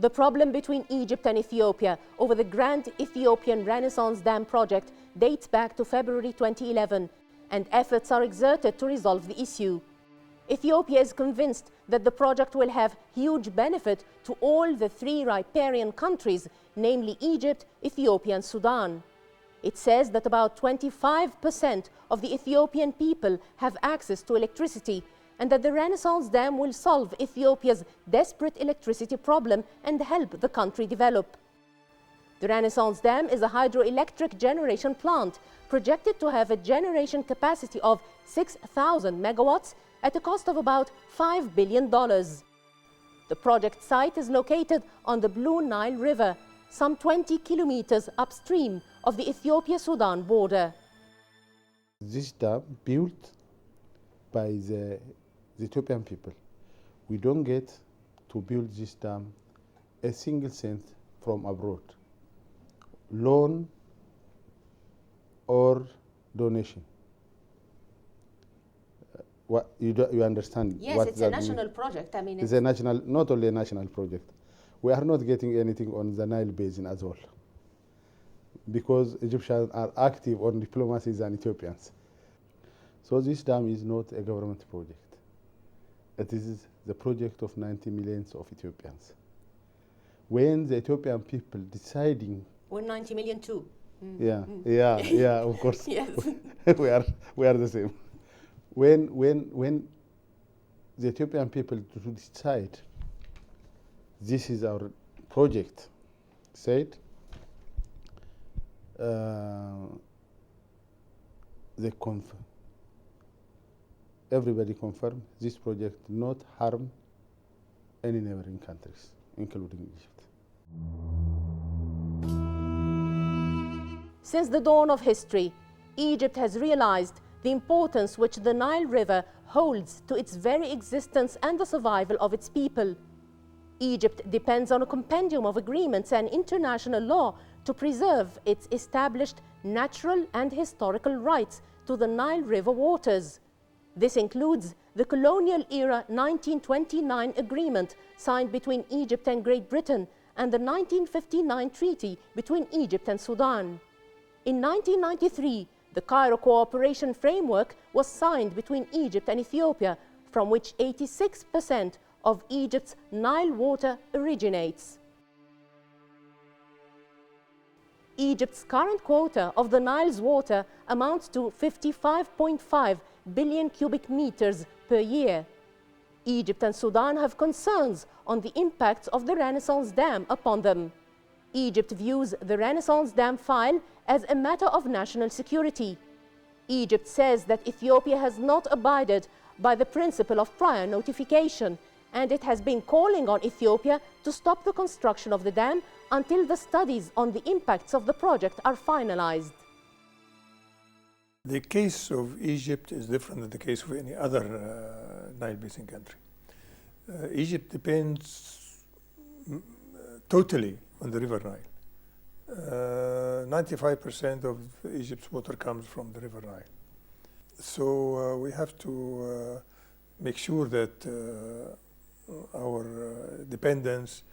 The problem between Egypt and Ethiopia over the Grand Ethiopian Renaissance Dam project dates back to February 2011, and efforts are exerted to resolve the issue. Ethiopia is convinced that the project will have huge benefit to all the three riparian countries, namely Egypt, Ethiopia and Sudan. It says that about 25% of the Ethiopian people have access to electricity, and that the Renaissance Dam will solve Ethiopia's desperate electricity problem and help the country develop. The Renaissance Dam is a hydroelectric generation plant projected to have a generation capacity of 6,000 megawatts at a cost of about $5 billion. The project site is located on the Blue Nile River, some 20 kilometers upstream of the Ethiopia-Sudan border. This dam built by the Ethiopian people. We don't get to build this dam a single cent from abroad, loan or donation. You understand? Yes, what it's a national project. I mean, it's a national, not only a national project. We are not getting anything on the Nile Basin at all, because Egyptians are active on diplomacy than Ethiopians. So this dam is not a government project. It is the project of 90 million of Ethiopians. When the Ethiopian people deciding... We're 90 million too. Yeah, of course. Yes. we are the same. When the Ethiopian people to decide this is our project, said, they confirm. Everybody confirmed this project not harm any neighboring countries, including Egypt. Since the dawn of history, Egypt has realized the importance which the Nile River holds to its very existence and the survival of its people. Egypt depends on a compendium of agreements and international law to preserve its established natural and historical rights to the Nile River waters. This includes the colonial-era 1929 agreement signed between Egypt and Great Britain and the 1959 treaty between Egypt and Sudan. In 1993, the Cairo Cooperation Framework was signed between Egypt and Ethiopia, from which 86% of Egypt's Nile water originates. Egypt's current quota of the Nile's water amounts to 55.5 billion cubic meters per year. Egypt and Sudan have concerns on the impacts of the Renaissance Dam upon them. Egypt views the Renaissance Dam file as a matter of national security. Egypt says that Ethiopia has not abided by the principle of prior notification, and it has been calling on Ethiopia to stop the construction of the dam until the studies on the impacts of the project are finalized. The case of Egypt is different than the case of any other Nile Basin country. Egypt depends totally on the River Nile. 95% of Egypt's water comes from the River Nile. So we have to make sure that our dependence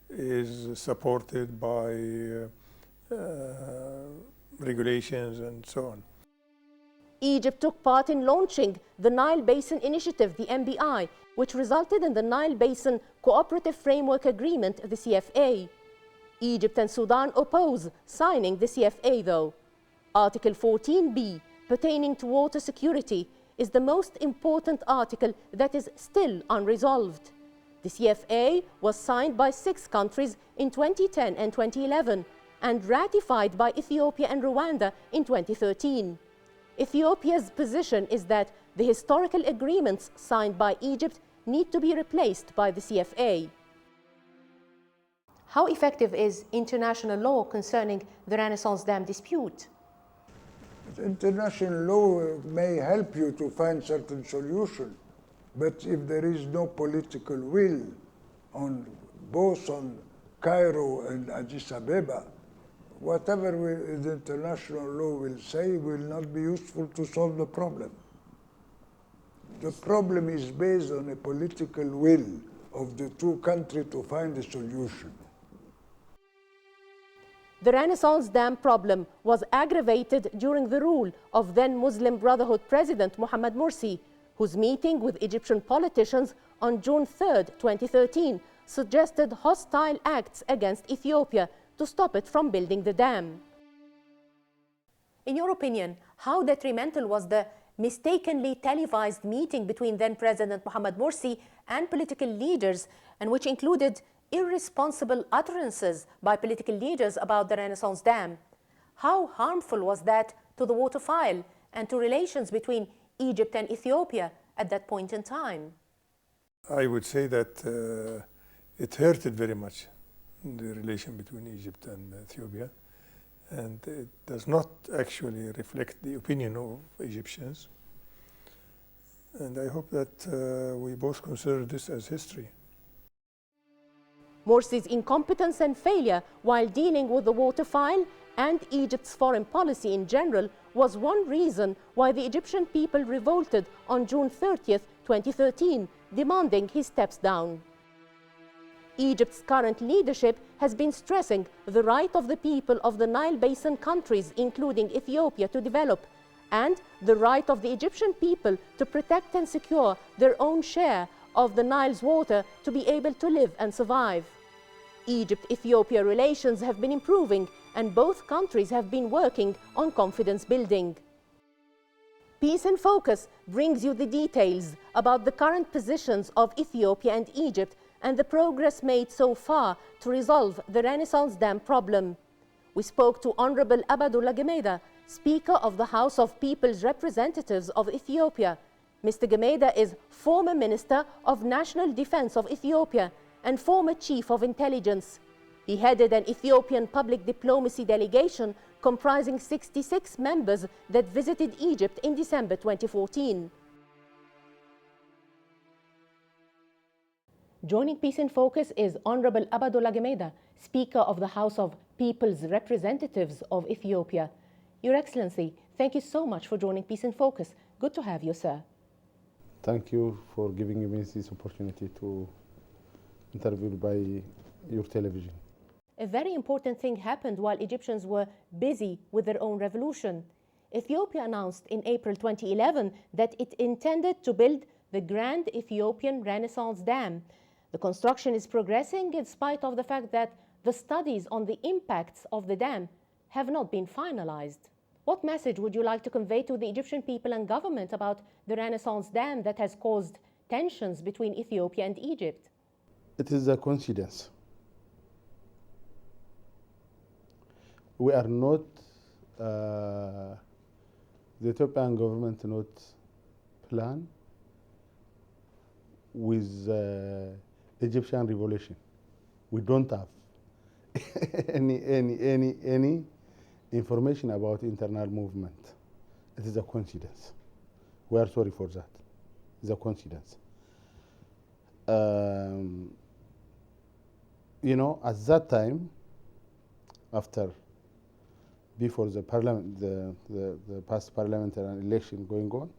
is supported by regulations and so on. Egypt took part in launching the Nile Basin Initiative, the NBI, which resulted in the Nile Basin Cooperative Framework Agreement, the CFA. Egypt and Sudan oppose signing the CFA, though. Article 14b, pertaining to water security, is the most important article that is still unresolved. The CFA was signed by 6 countries in 2010 and 2011 and ratified by Ethiopia and Rwanda in 2013. Ethiopia's position is that the historical agreements signed by Egypt need to be replaced by the CFA. How effective is international law concerning the Renaissance Dam dispute? International law may help you to find certain solution, but if there is no political will on both on Cairo and Addis Ababa, whatever the international law will say will not be useful to solve the problem. The problem is based on a political will of the two countries to find a solution. The Renaissance Dam problem was aggravated during the rule of then Muslim Brotherhood President Mohamed Morsi, whose meeting with Egyptian politicians on June 3, 2013, suggested hostile acts against Ethiopia to stop it from building the dam. In your opinion, how detrimental was the mistakenly televised meeting between then President Mohamed Morsi and political leaders, and which included irresponsible utterances by political leaders about the Renaissance Dam? How harmful was that to the water file and to relations between Egypt and Ethiopia at that point in time? I would say that it hurted very much, the relation between Egypt and Ethiopia, and it does not actually reflect the opinion of Egyptians. And I hope that we both consider this as history. Morsi's incompetence and failure while dealing with the water file and Egypt's foreign policy in general was one reason why the Egyptian people revolted on June 30th, 2013, demanding he steps down. Egypt's current leadership has been stressing the right of the people of the Nile Basin countries, including Ethiopia, to develop, and the right of the Egyptian people to protect and secure their own share of the Nile's water to be able to live and survive. Egypt-Ethiopia relations have been improving, and both countries have been working on confidence building. Peace in Focus brings you the details about the current positions of Ethiopia and Egypt and the progress made so far to resolve the Renaissance Dam problem. We spoke to Honorable Abdullah Gemeda, Speaker of the House of People's Representatives of Ethiopia. Mr. Gemeda is former Minister of National Defense of Ethiopia and former Chief of Intelligence. He headed an Ethiopian public diplomacy delegation comprising 66 members that visited Egypt in December 2014. Joining Peace in Focus is Honorable Abdullah Gemeda, Speaker of the House of People's Representatives of Ethiopia. Your Excellency, thank you so much for joining Peace in Focus. Good to have you, sir. Thank you for giving me this opportunity to interview by your television. A very important thing happened while Egyptians were busy with their own revolution. Ethiopia announced in April 2011 that it intended to build the Grand Ethiopian Renaissance Dam. The construction is progressing in spite of the fact that the studies on the impacts of the dam have not been finalized. What message would you like to convey to the Egyptian people and government about the Renaissance Dam that has caused tensions between Ethiopia and Egypt? It is a coincidence. We are not, the Ethiopian government not plan with Egyptian revolution. We don't have any information about internal movement. It is a coincidence. We are sorry for that. It's a coincidence. You know, at that time, before the parliament, the past parliamentary election going on,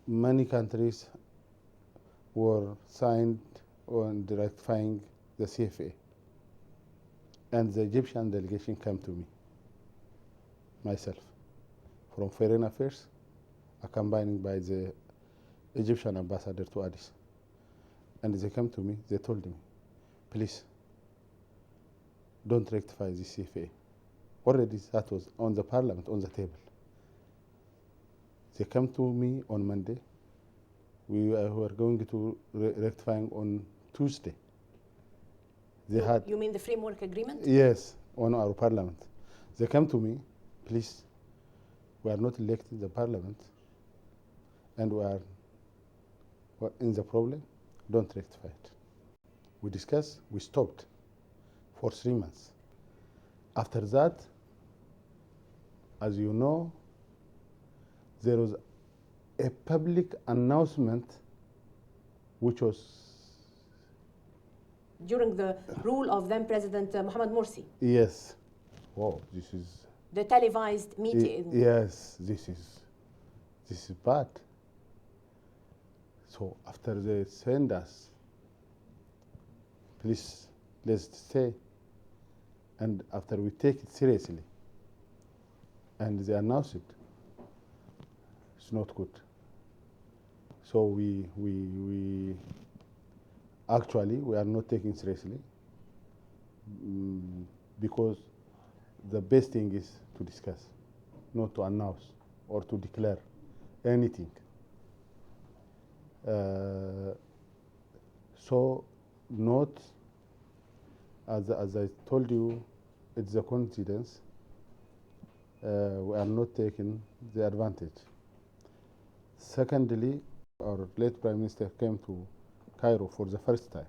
many countries were signed on ratifying the CFA. And the Egyptian delegation came to me, myself, from Foreign Affairs, accompanied by the Egyptian ambassador to Addis. And they came to me, they told me, please, don't rectify the CFA. Already that was on the parliament, on the table. They came to me on Monday. We were going to rectifying on Tuesday. They had. You mean the framework agreement? Yes, on our parliament. They came to me, please, we are not elected the parliament, and we are in the problem, don't rectify it. We discussed, we stopped for 3 months. After that, as you know, there was a public announcement which was during the rule of then President Mohamed Morsi. Yes. Wow, this is the televised meeting. Yes, this is bad. So after they send us please, let's stay. And after we take it seriously, and they announce it, it's not good. So we actually are not taking seriously, because the best thing is to discuss, not to announce or to declare anything. So not, as I told you, it's a coincidence. We are not taking the advantage. Secondly, our late Prime Minister came to Cairo for the first time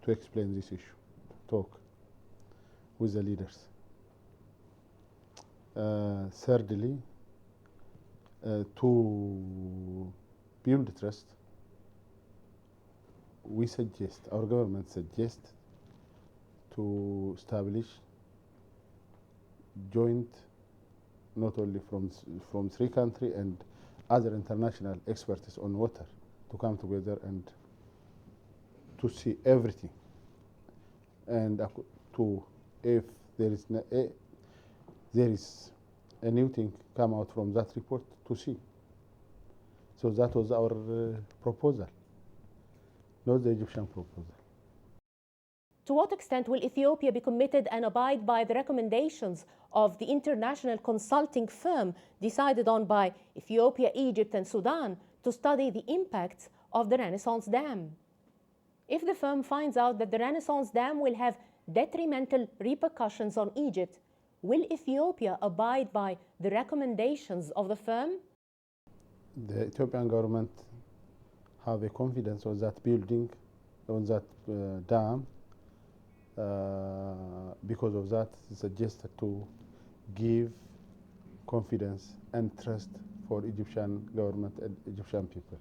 to explain this issue, talk with the leaders. Thirdly, to build trust, we suggest, our government suggests, to establish joint, not only from three countries and other international experts on water, to come together and to see everything, and to, if there is a new thing come out from that report, to see. So that was our proposal, not the Egyptian proposal. To what extent will Ethiopia be committed and abide by the recommendations of the international consulting firm decided on by Ethiopia, Egypt, and Sudan to study the impacts of the Renaissance Dam? If the firm finds out that the Renaissance Dam will have detrimental repercussions on Egypt, will Ethiopia abide by the recommendations of the firm? The Ethiopian government have a confidence on that building, on that dam. Because of that, suggested to give confidence and trust for Egyptian government and Egyptian people.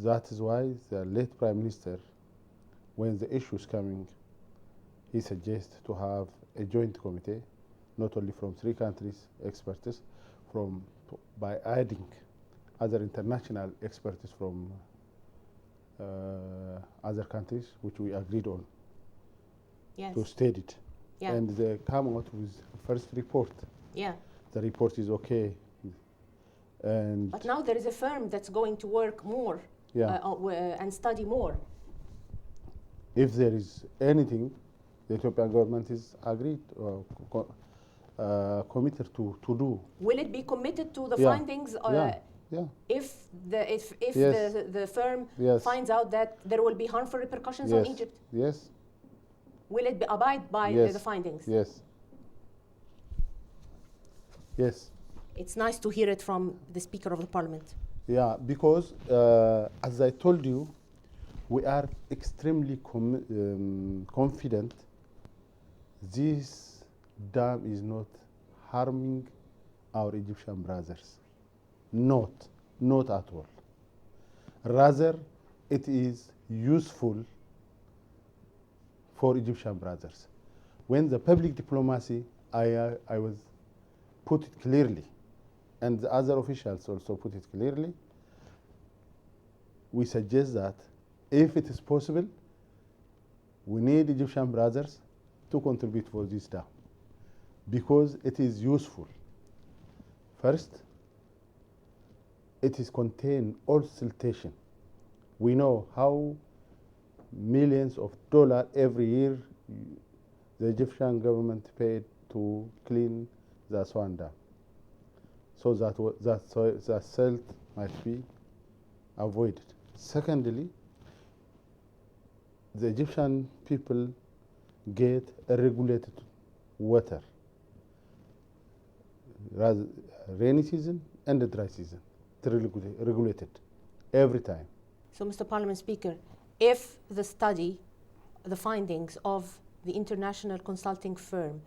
That is why the late Prime Minister, when the issue is coming, he suggests to have a joint committee, not only from three countries experts, by adding other international experts from other countries, which we agreed on, yes, to study it. Yeah. And they come out with first report. Yeah. The report is okay. And but now there is a firm that's going to work more, yeah, and study more. If there is anything, the Ethiopian government is agreed or committed to do. Will it be committed to the Yeah. findings? Yeah. If Yes. the firm Yes. finds out that there will be harmful repercussions Yes. on Egypt, Yes. will it abide by Yes. the findings? Yes. Yes. It's nice to hear it from the Speaker of the Parliament. Yeah, because as I told you, we are extremely confident this dam is not harming our Egyptian brothers. Not at all. Rather, it is useful for Egyptian brothers. When the public diplomacy, I was put it clearly, and the other officials also put it clearly, we suggest that if it is possible, we need Egyptian brothers to contribute for this dam, because it is useful. First, it is contain all siltation. We know how millions of dollars every year the Egyptian government paid to clean the Aswan Dam. So that silt might be avoided. Secondly, the Egyptian people get a regulated water, rather rainy season and the dry season, regulated every time. So, Mr. Parliament Speaker, if the study, the findings of the international consulting firm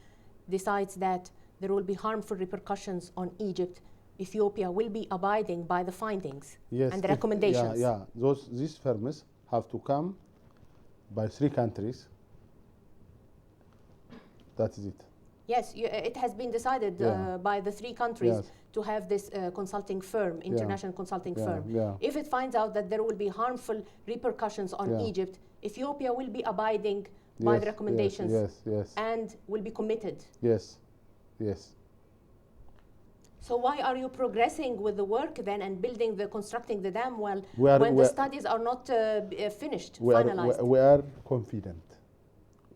decides that there will be harmful repercussions on Egypt, Ethiopia will be abiding by the findings, yes, and the recommendations. Yeah. These firms have to come by three countries. That is it. Yes, it has been decided by the three countries to have this consulting firm, international consulting firm. If it finds out that there will be harmful repercussions on Egypt, Ethiopia will be abiding by the recommendations and will be committed. Yes. So why are you progressing with the work then and constructing the dam when the studies are not finished, finalized? We are confident.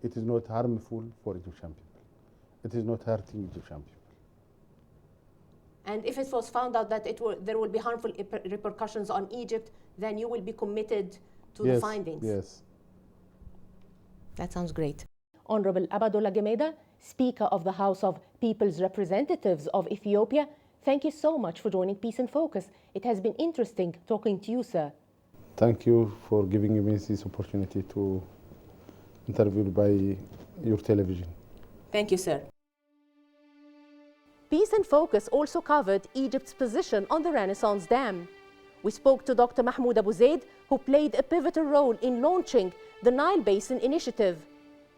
It is not harmful for Egyptian people. It is not hurting Egyptian people. And if it was found out that there will be harmful repercussions on Egypt, then you will be committed to the findings? Yes. That sounds great. Honorable Abdullah Gemeda, Speaker of the House of People's Representatives of Ethiopia, thank you so much for joining Peace in Focus. It has been interesting talking to you, sir. Thank you for giving me this opportunity to interview by your television. Thank you, sir. Peace in Focus also covered Egypt's position on the Renaissance Dam. We spoke to Dr. Mahmoud Abu Zaid, who played a pivotal role in launching the Nile Basin Initiative.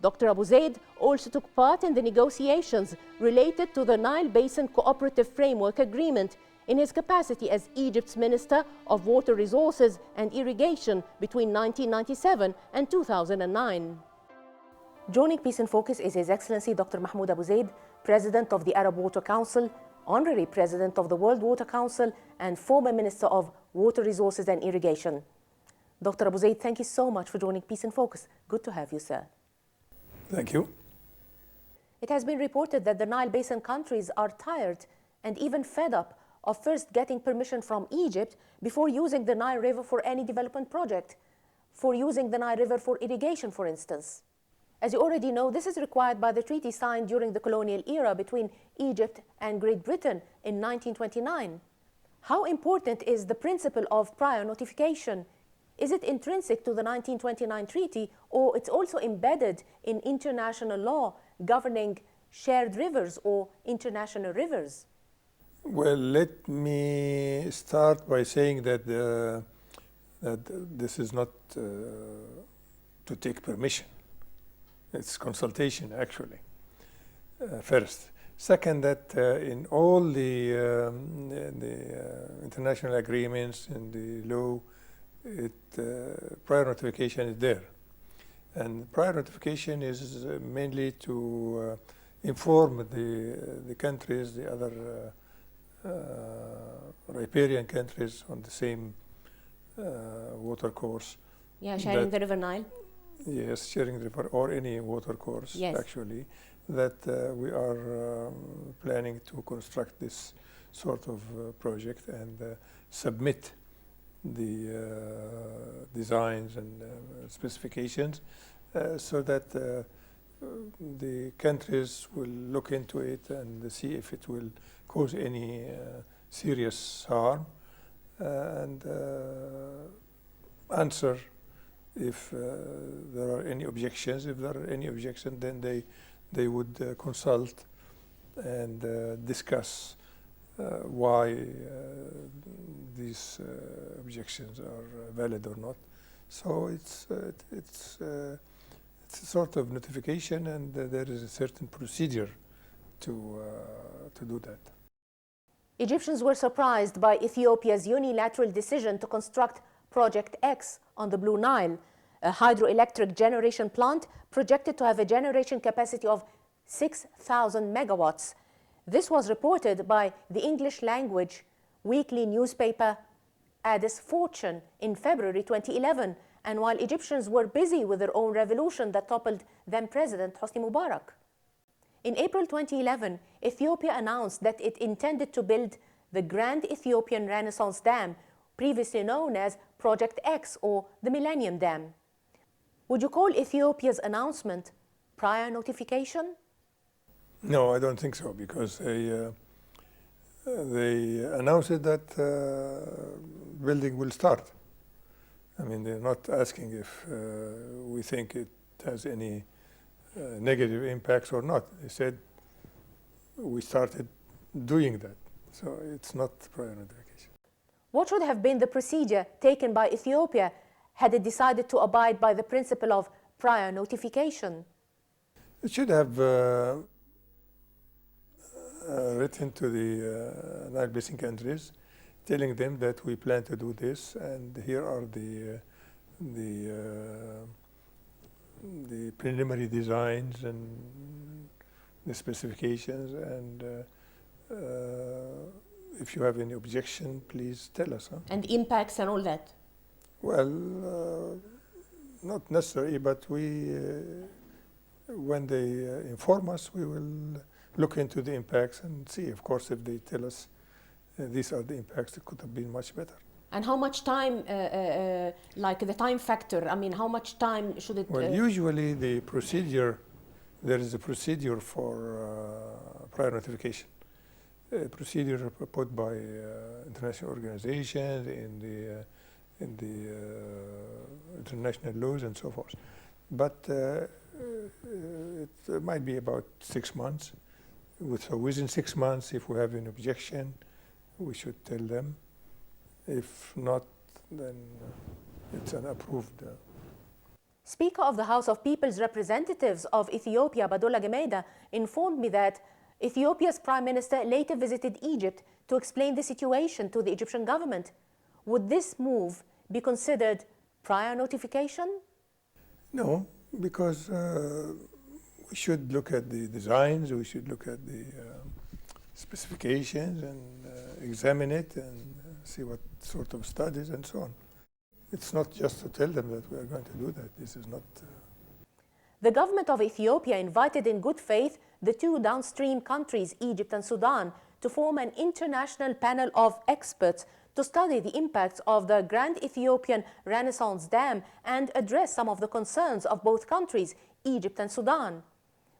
Dr. Abu Zaid also took part in the negotiations related to the Nile Basin Cooperative Framework Agreement in his capacity as Egypt's Minister of Water Resources and Irrigation between 1997 and 2009. Joining Peace in Focus is His Excellency Dr. Mahmoud Abu Zaid, President of the Arab Water Council, Honorary President of the World Water Council, and former Minister of Water Resources and Irrigation. Dr. Abu Zaid, thank you so much for joining Peace in Focus. Good to have you, sir. Thank you. It has been reported that the Nile Basin countries are tired and even fed up of first getting permission from Egypt before using the Nile River for any development project, for using the Nile River for irrigation, for instance. As you already know, this is required by the treaty signed during the colonial era between Egypt and Great Britain in 1929. How important is the principle of prior notification? Is it intrinsic to the 1929 treaty, or it's also embedded in international law governing shared rivers or international rivers? Well, let me start by saying that this is not to take permission. It's consultation, actually, first. Second, that in all the international agreements and the law, prior notification is there. And prior notification is mainly to inform the countries, the other riparian countries on the same water course. Yeah, sharing the River Nile. Yes, sharing the river or any water course, actually, that we are planning to construct this sort of project and submit the designs and specifications so that the countries will look into it and see if it will cause any serious harm and answer if there are any objections. If there are any objections, then they would consult and discuss why these objections are valid or not. So it's a sort of notification, and there is a certain procedure to do that. Egyptians were surprised by Ethiopia's unilateral decision to construct Project X on the Blue Nile, a hydroelectric generation plant projected to have a generation capacity of 6,000 megawatts. This was reported by the English language weekly newspaper Addis Fortune in February 2011, and while Egyptians were busy with their own revolution that toppled then President Hosni Mubarak. In April 2011, Ethiopia announced that it intended to build the Grand Ethiopian Renaissance Dam, previously known as Project X or the Millennium Dam. Would you call Ethiopia's announcement prior notification? No, I don't think so, because they announced that building will start. I mean, they're not asking if we think it has any negative impacts or not. They said we started doing that. So it's not prior notification. What should have been the procedure taken by Ethiopia had it decided to abide by the principle of prior notification? It should have written to the Nile Basin countries, telling them that we plan to do this, and here are the preliminary designs and the specifications, and if you have any objection, please tell us. Huh? And impacts and all that? Well, not necessary, but we, when they inform us, we will look into the impacts and see. Of course, if they tell us these are the impacts, it could have been much better. And how much time, like the time factor, I mean, how much time should it... Well, usually the procedure, there is a procedure for prior notification. A procedure put by international organizations in the international laws and so forth. But it might be about 6 months. So within 6 months, if we have an objection, we should tell them. If not, then it's an approved. Speaker of the House of People's Representatives of Ethiopia, Badola Gemeida, informed me that Ethiopia's Prime Minister later visited Egypt to explain the situation to the Egyptian government. Would this move be considered prior notification? No, because we should look at the designs, we should look at the specifications and examine it and see what sort of studies and so on. It's not just to tell them that we are going to do that. This is not... The government of Ethiopia invited in good faith the two downstream countries, Egypt and Sudan, to form an international panel of experts to study the impacts of the Grand Ethiopian Renaissance Dam and address some of the concerns of both countries, Egypt and Sudan.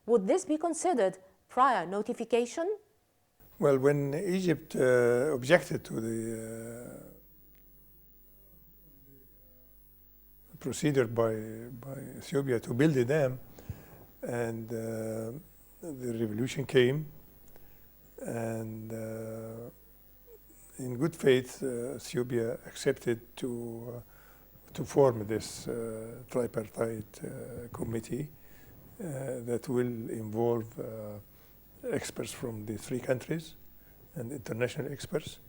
Would this be considered prior notification? Well, when Egypt objected to the procedure by Ethiopia to build a dam, and the revolution came, and in good faith, Ethiopia accepted to form this tripartite committee that will involve experts from the three countries and international experts,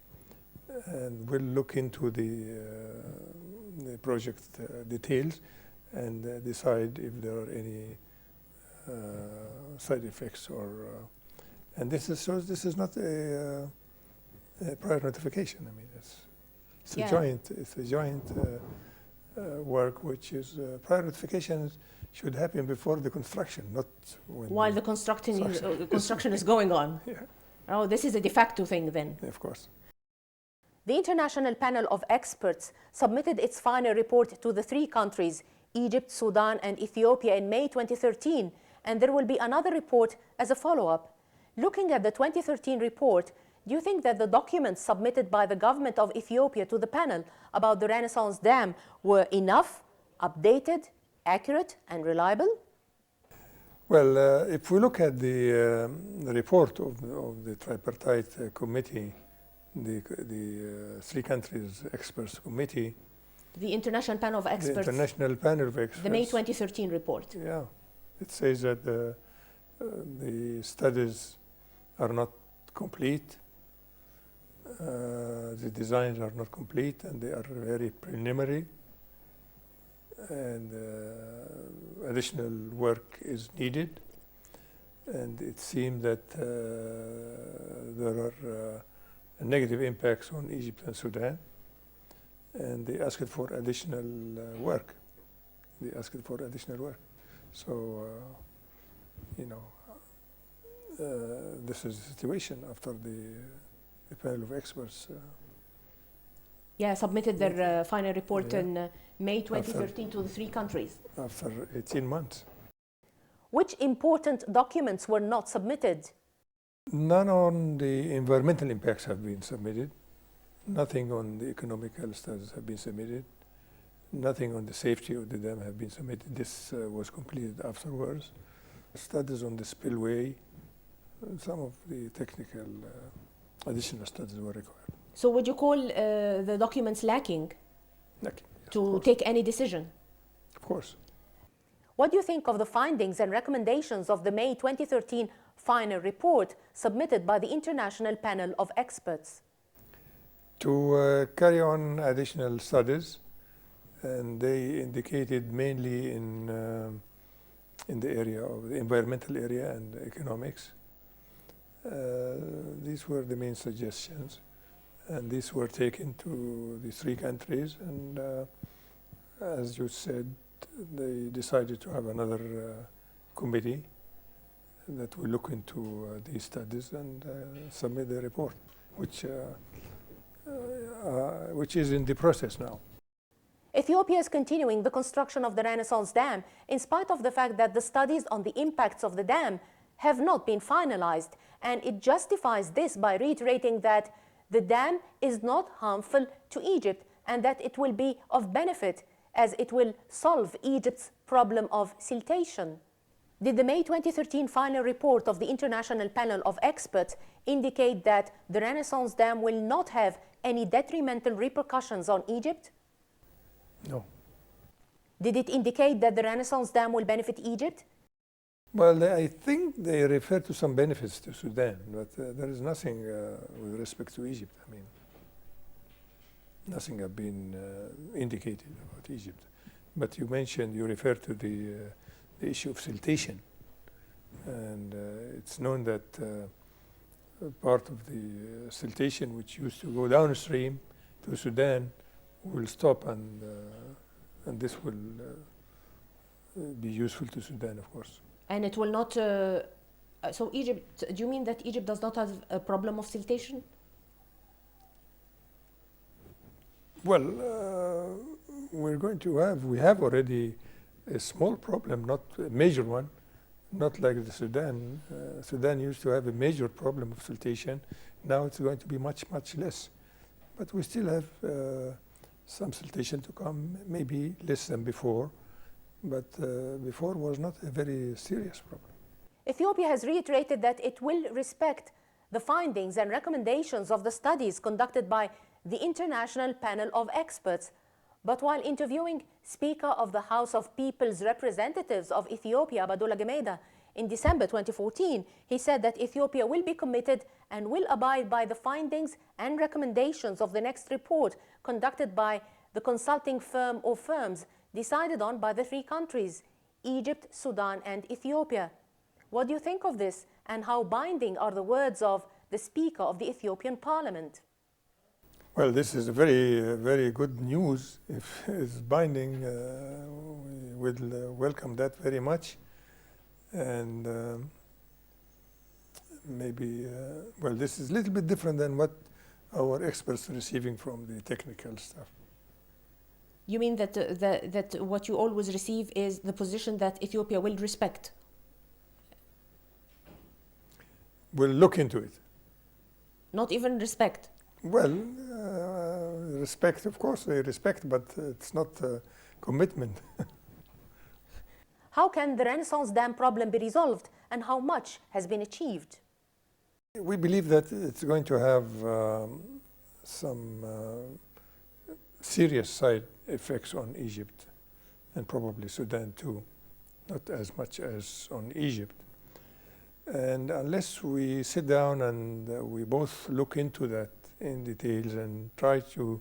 and will look into the project details and decide if there are any side effects or and this is not a prior notification. I mean, it's a joint work, which is prior notifications should happen before the construction, not when while the construction is going on. Yeah. Oh, this is a de facto thing then. Of course. The international panel of experts submitted its final report to the three countries, Egypt, Sudan, and Ethiopia, in May 2013, and there will be another report as a follow-up. Looking at the 2013 report, do you think that the documents submitted by the government of Ethiopia to the panel about the Renaissance Dam were enough, updated, accurate, and reliable? Well, if we look at the report of the tripartite committee, the three countries experts committee, the international panel of experts, the international panel of experts, the May 2013 report. Yeah, it says that the studies are not complete, the designs are not complete, and they are very preliminary, and additional work is needed. And it seems that there are negative impacts on Egypt and Sudan, and they asked for additional work. So, this is the situation after the panel of experts. Submitted their final report in May 2013 to the three countries. After 18 months. Which important documents were not submitted? None on the environmental impacts have been submitted. Nothing on the economical studies have been submitted. Nothing on the safety of the dam have been submitted. This was completed afterwards. Studies on the spillway, some of the technical additional studies were required. So would you call the documents lacking Yes, to take any decision? Of course. What do you think of the findings and recommendations of the May 2013 final report submitted by the International Panel of Experts? To carry on additional studies, and they indicated mainly in the area of the environmental area and economics. These were the main suggestions, and these were taken to the 3 countries, and as you said, they decided to have another committee that will look into these studies and submit the report, which is in the process now. Ethiopia is continuing the construction of the Renaissance Dam in spite of the fact that the studies on the impacts of the dam have not been finalized, and it justifies this by reiterating that the dam is not harmful to Egypt and that it will be of benefit as it will solve Egypt's problem of siltation. Did the May 2013 final report of the International Panel of Experts indicate that the Renaissance Dam will not have any detrimental repercussions on Egypt? No. Did it indicate that the Renaissance Dam will benefit Egypt? Well, I think they refer to some benefits to Sudan, but there is nothing with respect to Egypt. I mean, nothing has been indicated about Egypt. But you mentioned, you referred to the issue of siltation. And it's known that part of the siltation which used to go downstream to Sudan will stop, and this will be useful to Sudan, of course. And it will not, so Egypt, do you mean that Egypt does not have a problem of siltation? Well, we have already a small problem, not a major one, not like the Sudan. Sudan used to have a major problem of siltation. Now it's going to be much, much less. But we still have some siltation to come, maybe less than before. But before was not a very serious problem. Ethiopia has reiterated that it will respect the findings and recommendations of the studies conducted by the International Panel of Experts. But while interviewing Speaker of the House of People's Representatives of Ethiopia, Abdel-Raouf, in December 2014, he said that Ethiopia will be committed and will abide by the findings and recommendations of the next report conducted by the consulting firm or firms decided on by the 3 countries, Egypt, Sudan, and Ethiopia. What do you think of this, and how binding are the words of the Speaker of the Ethiopian Parliament? Well, this is very, very good news. If it's binding, we will welcome that very much. And maybe, well, this is a little bit different than what our experts are receiving from the technical stuff. You mean that, that what you always receive is the position that Ethiopia will respect? We'll look into it. Not even respect? Well, respect, of course, they respect, but it's not a commitment. How can the Renaissance Dam problem be resolved, and how much has been achieved? We believe that it's going to have some serious side effects on Egypt, and probably Sudan too, not as much as on Egypt. And unless we sit down and we both look into that in details and try to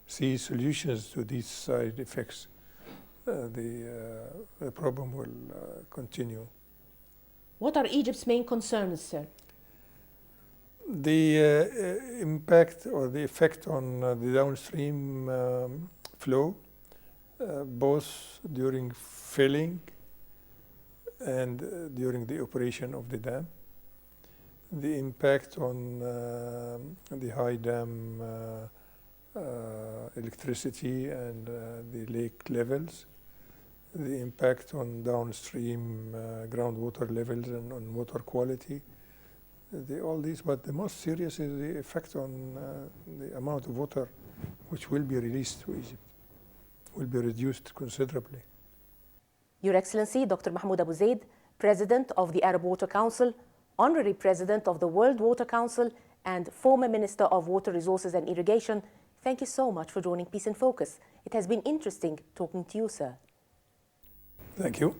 see solutions to these side effects, the problem will continue. What are Egypt's main concerns, sir? The impact or the effect on the downstream flow, both during filling and during the operation of the dam. The impact on the high dam electricity and the lake levels. The impact on downstream groundwater levels and on water quality. All these, but the most serious is the effect on the amount of water which will be released to Egypt, will be reduced considerably. Your Excellency, Dr. Mahmoud Abu Zaid, President of the Arab Water Council, Honorary President of the World Water Council, and former Minister of Water Resources and Irrigation, thank you so much for joining Peace in Focus. It has been interesting talking to you, sir. Thank you.